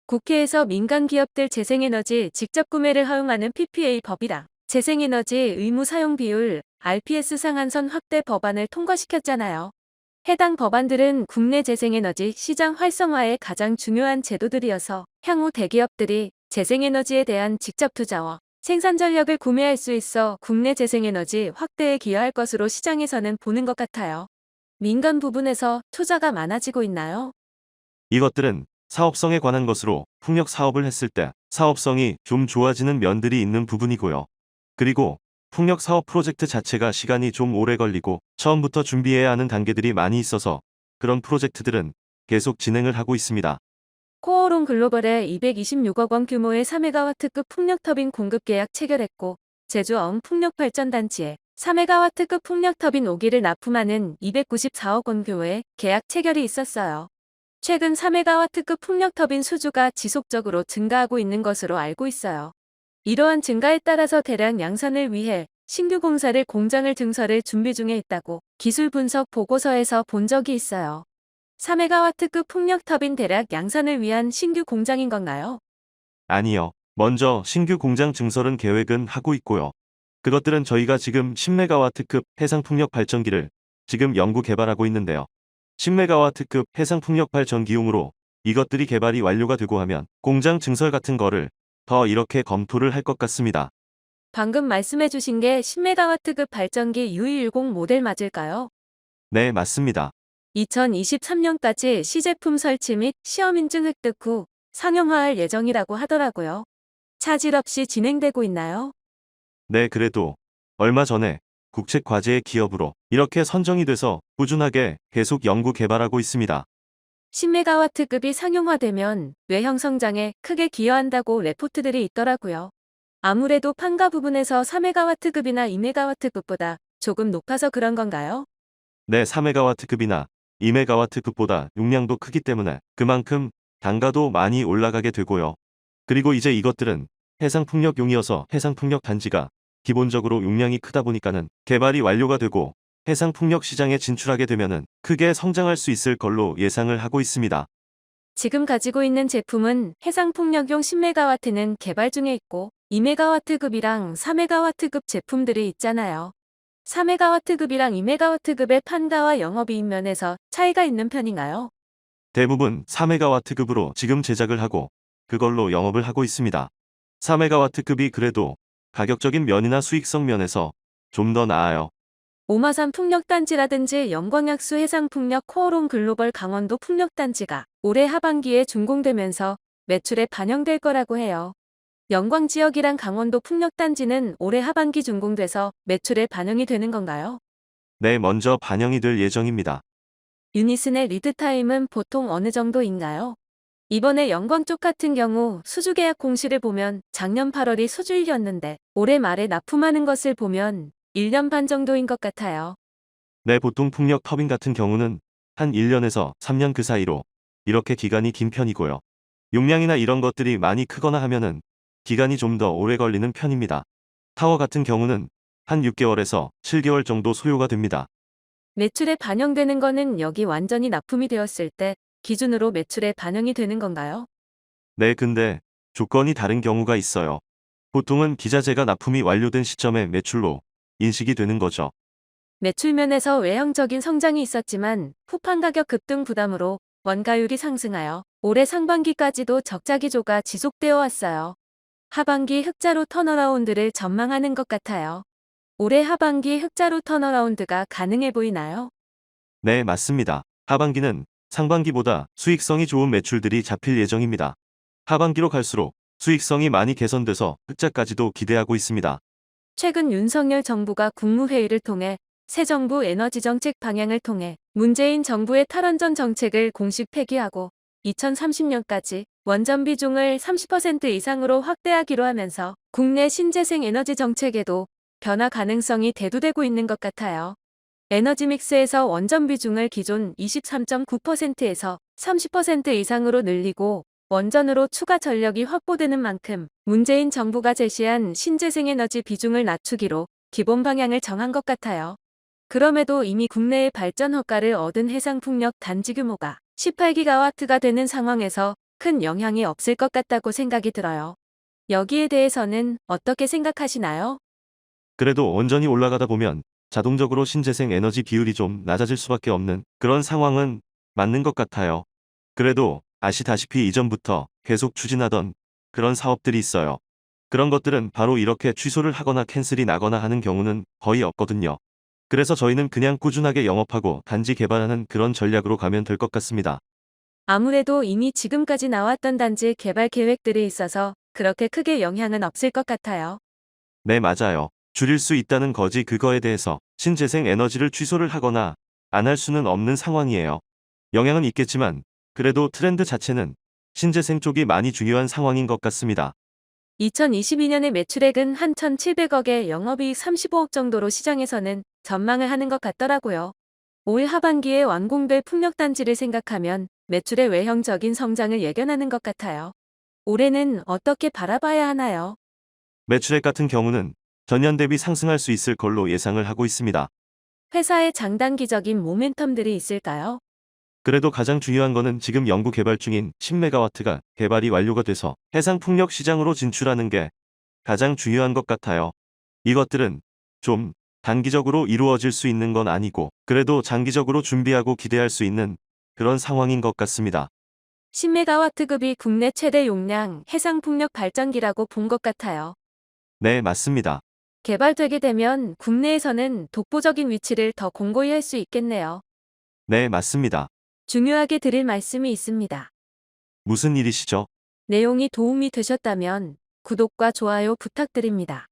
국회에서 민간 기업들 재생에너지 직접 구매를 허용하는 PPA 법이랑 재생에너지 의무 사용 비율 RPS 상한선 확대 법안을 통과시켰잖아요. 해당 법안들은 국내 재생에너지 시장 활성화에 가장 중요한 제도들이어서 향후 대기업들이 재생에너지에 대한 직접 투자와 생산 전력을 구매할 수 있어 국내 재생에너지 확대에 기여할 것으로 시장에서는 보는 것 같아요. 민간 부분에서 투자가 많아지고 있나요? 이것들은 사업성에 관한 것으로 풍력 사업을 했을 때 사업성이 좀 좋아지는 면들이 있는 부분이고요. 그리고 풍력 사업 프로젝트 자체가 시간이 좀 오래 걸리고 처음부터 준비해야 하는 단계들이 많이 있어서 그런 프로젝트들은 계속 진행을 하고 있습니다. 코오롱 글로벌에 226억 원 규모의 4메가와트급 풍력터빈 공급 계약 체결했고, 제주 어흥풍력발전단지에 4메가와트급 풍력터빈 5기를 납품하는 294억 원 규모의 계약 체결이 있었어요. 최근 4메가와트급 풍력터빈 수주가 지속적으로 증가하고 있는 것으로 알고 있어요. 이러한 증가에 따라서 대량 양산을 위해 신규 공사를 공장을 증설을 준비 중에 있다고 기술 분석 보고서에서 본 적이 있어요. 4메가와트급 풍력 터빈 대략 양산을 위한 신규 공장인 건가요? 아니요. 먼저 신규 공장 증설은 계획은 하고 있고요. 그것들은 저희가 지금 10메가와트급 해상풍력 발전기를 지금 연구 개발하고 있는데요. 10메가와트급 해상풍력 발전기용으로 이것들이 개발이 완료가 되고 하면 공장 증설 같은 거를 더 이렇게 검토를 할 것 같습니다. 방금 말씀해 주신 게 10메가와트급 발전기 U10 모델 맞을까요? 네, 맞습니다. 2023년까지 시제품 설치 및 시험 인증 획득 후 상용화할 예정이라고 하더라고요. 차질 없이 진행되고 있나요? 네, 그래도 얼마 전에 국책과제의 기업으로 이렇게 선정이 돼서 꾸준하게 계속 연구 개발하고 있습니다. 10메가와트급이 상용화되면 외형 성장에 크게 기여한다고 레포트들이 있더라고요. 아무래도 판가 부분에서 4메가와트급이나 2메가와트급보다 조금 높아서 그런 건가요? 네, 4메가와트급이나 2메가와트급보다 용량도 크기 때문에 그만큼 단가도 많이 올라가게 되고요. 그리고 이제 이것들은 해상풍력용이어서 해상풍력 단지가 기본적으로 용량이 크다 보니까는 개발이 완료가 되고 해상풍력 시장에 진출하게 되면은 크게 성장할 수 있을 걸로 예상을 하고 있습니다. 지금 가지고 있는 제품은 해상풍력용 10메가와트는 개발 중에 있고 2메가와트급이랑 4메가와트급 제품들이 있잖아요. 4메가와트급이랑 2메가와트급의 판가와 영업이익 면에서 차이가 있는 편인가요? 대부분 4메가와트급으로 지금 제작을 하고 그걸로 영업을 하고 있습니다. 4메가와트급이 그래도 가격적인 면이나 수익성 면에서 좀 더 나아요. 오마산 풍력단지라든지 영광약수 해상풍력 코오롱 글로벌 강원도 풍력단지가 올해 하반기에 준공되면서 매출에 반영될 거라고 해요. 영광 지역이랑 강원도 풍력단지는 올해 하반기 준공돼서 매출에 반영이 되는 건가요? 네, 먼저 반영이 될 예정입니다. 유니슨의 리드타임은 보통 어느 정도인가요? 이번에 영광 쪽 같은 경우 수주 계약 공시를 보면 작년 8월이 수주일이었는데 올해 말에 납품하는 것을 보면 1년 반 정도인 것 같아요. 네, 보통 풍력 터빈 같은 경우는 한 1년에서 3년 그 사이로 이렇게 기간이 긴 편이고요. 용량이나 이런 것들이 많이 크거나 하면은 기간이 좀 더 오래 걸리는 편입니다. 타워 같은 경우는 한 6개월에서 7개월 정도 소요가 됩니다. 매출에 반영되는 거는 여기 완전히 납품이 되었을 때 기준으로 매출에 반영이 되는 건가요? 네, 근데 조건이 다른 경우가 있어요. 보통은 기자재가 납품이 완료된 시점에 매출로 인식이 되는 거죠. 매출면에서 외형적인 성장이 있었지만 후판 가격 급등 부담으로 원가율이 상승하여 올해 상반기까지도 적자 기조가 지속되어 왔어요. 하반기 흑자로 턴어라운드를 전망하는 것 같아요. 올해 하반기 흑자로 턴어라운드가 가능해 보이나요? 네, 맞습니다. 하반기는 상반기보다 수익성이 좋은 매출들이 잡힐 예정입니다. 하반기로 갈수록 수익성이 많이 개선돼서 흑자까지도 기대하고 있습니다. 최근 윤석열 정부가 국무회의를 통해 새 정부 에너지 정책 방향을 통해 문재인 정부의 탈원전 정책을 공식 폐기하고 2030년까지 원전 비중을 30% 이상으로 확대하기로 하면서 국내 신재생 에너지 정책에도 변화 가능성이 대두되고 있는 것 같아요. 에너지 믹스에서 원전 비중을 기존 23.9%에서 30% 이상으로 늘리고 원전으로 추가 전력이 확보되는 만큼 문재인 정부가 제시한 신재생 에너지 비중을 낮추기로 기본 방향을 정한 것 같아요. 그럼에도 이미 국내의 발전 허가를 얻은 해상풍력 단지 규모가 18기가와트가 되는 상황에서 큰 영향이 없을 것 같다고 생각이 들어요. 여기에 대해서는 어떻게 생각하시나요? 그래도 온전히 올라가다 보면 자동적으로 신재생 에너지 비율이 좀 낮아질 수밖에 없는 그런 상황은 맞는 것 같아요. 그래도 아시다시피 이전부터 계속 추진하던 그런 사업들이 있어요. 그런 것들은 바로 이렇게 취소를 하거나 캔슬이 나거나 하는 경우는 거의 없거든요. 그래서 저희는 그냥 꾸준하게 영업하고 단지 개발하는 그런 전략으로 가면 될 것 같습니다. 아무래도 이미 지금까지 나왔던 단지 개발 계획들이 있어서 그렇게 크게 영향은 없을 것 같아요. 네, 맞아요. 줄일 수 있다는 거지 그거에 대해서 신재생 에너지를 취소를 하거나 안 할 수는 없는 상황이에요. 영향은 있겠지만 그래도 트렌드 자체는 신재생 쪽이 많이 중요한 상황인 것 같습니다. 2022년의 매출액은 한 1,700억에 영업이익 35억 정도로 시장에서는 전망을 하는 것 같더라고요. 올 하반기에 완공될 풍력단지를 생각하면 매출의 외형적인 성장을 예견하는 것 같아요. 올해는 어떻게 바라봐야 하나요? 매출액 같은 경우는 전년 대비 상승할 수 있을 걸로 예상을 하고 있습니다. 회사의 장단기적인 모멘텀들이 있을까요? 그래도 가장 중요한 거는 지금 연구 개발 중인 10메가와트가 개발이 완료가 돼서 해상 풍력 시장으로 진출하는 게 가장 중요한 것 같아요. 이것들은 좀 단기적으로 이루어질 수 있는 건 아니고 그래도 장기적으로 준비하고 기대할 수 있는 그런 상황인 것 같습니다. 10메가와트급이 국내 최대 용량 해상풍력 발전기라고 본 것 같아요. 네, 맞습니다. 개발되게 되면 국내에서는 독보적인 위치를 더 공고히 할 수 있겠네요. 네, 맞습니다. 중요하게 드릴 말씀이 있습니다. 무슨 일이시죠? 내용이 도움이 되셨다면 구독과 좋아요 부탁드립니다.